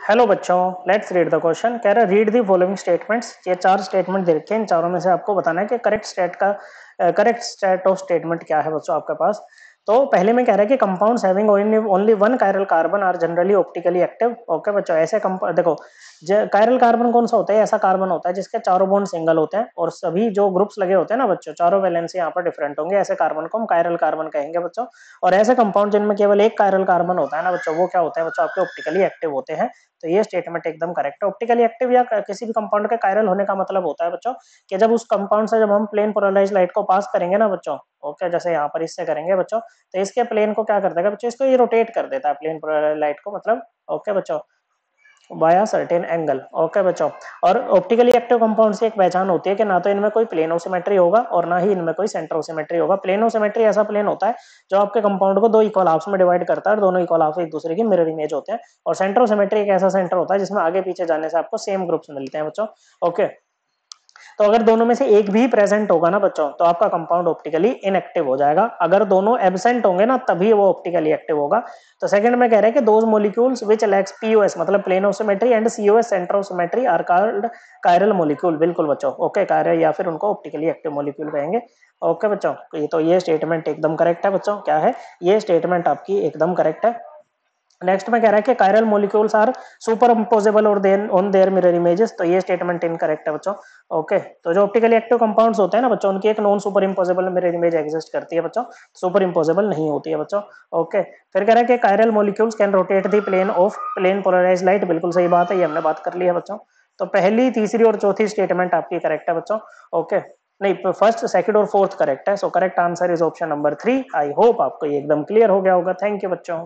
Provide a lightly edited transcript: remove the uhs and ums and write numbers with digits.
Hello बच्चों, let's read the question. कह रहा है रीड द फॉलोइंग स्टेटमेंट्स। ये चार स्टेटमेंट दे रखे हैं, इन चारों में से आपको बताना है कि करेक्ट स्टेट ऑफ स्टेटमेंट क्या है बच्चों आपके पास। तो पहले में कह रहा है कि compounds having only one chiral carbon are generally optically active. Okay बच्चों, ऐसे देखो, कायरल कार्बन कौन सा होता है? ऐसा कार्बन होता है जिसके चारों बॉन्ड सिंगल होते हैं और सभी जो ग्रुप्स लगे होते हैं ना बच्चों, चारों वैलेंसी यहाँ पर डिफरेंट होंगे। ऐसे कार्बन को हम कायरल कार्बन कहेंगे बच्चों। और ऐसे कंपाउंड जिनमें केवल एक कायरल कार्बन होता है ना बच्चों, वो क्या होता है बच्चों? आपके ऑप्टिकली एक्टिव होते हैं। तो ये स्टेटमेंट एकदम करेक्ट है। ऑप्टिकली एक्टिव या किसी भी कंपाउंड के कायरल होने का मतलब होता है बच्चों कि जब उस कंपाउंड से जब हम प्लेन पोलराइज लाइट को पास करेंगे ना बच्चों, ओके, जैसे यहाँ पर इससे करेंगे बच्चों, तो इसके प्लेन को क्या कर देगा बच्चों? इसको ये रोटेट कर देता है प्लेन पोलराइज लाइट को, मतलब ओके बच्चों, बाय सर्टेन एंगल। ओके बच्चों, और ऑप्टिकली एक्टिव कंपाउंड से एक पहचान होती है कि ना तो इनमें कोई प्लेनो सिमेट्री होगा और ना ही इनमें कोई सेंट्रो सिमेट्री होगा। प्लेनो सिमेट्री ऐसा प्लेन होता है जो आपके कंपाउंड को दो इक्वल हाफ्स में डिवाइड करता है और दोनों इक्वल हाफ एक दूसरे की मिरर इमेज होते हैं। और सेंट्रो सिमेट्री एक ऐसा सेंटर होता है जिसमें आगे पीछे जाने से आपको सेम ग्रुप्स मिलते हैं बच्चों। ओके, तो अगर दोनों में से एक भी प्रेजेंट होगा ना बच्चों, तो आपका कंपाउंड ऑप्टिकली इनएक्टिव हो जाएगा। अगर दोनों एब्सेंट होंगे ना, तभी वो ऑप्टिकली एक्टिव होगा। तो सेकंड में कह रहे हैं कि those molecules which lacks POS मतलब plane of symmetry and COS centre of symmetry are called chiral molecule. बिल्कुल बच्चों, ओके, कायरल या फिर उनको ऑप्टिकली एक्टिव मॉलिक्यूल कहेंगे। ओके बच्चों, तो ये स्टेटमेंट एकदम करेक्ट है बच्चों। क्या है ये स्टेटमेंट आपकी एकदम करेक्ट है। नेक्स्ट में कह रहा है कि chiral molecules are superimposable और then on their mirror images. तो ये स्टेटमेंट इनकरेक्ट है बच्चों। ओके, तो जो ऑप्टिकली एक्टिव कंपाउंड्स होते हैं ना बच्चों, उनकी एक non super imposable mirror image exist करती है बच्चों, सुपर इम्पोजेबल नहीं होती है बच्चों। ओके, फिर कह रहा है कि chiral molecules can rotate the plane polarised light. बिल्कुल सही बात है, ये हमने बात कर ली है बच्चों। तो पहली, तीसरी और चौथी स्टेटमेंट आपकी करेक्ट है बच्चों। ओके, नहीं, फर्स्ट, सेकंड और फोर्थ करेक्ट है। So correct answer is option number 3। I hope आपको ये एकदम क्लियर हो गया होगा। थैंक यू बच्चों।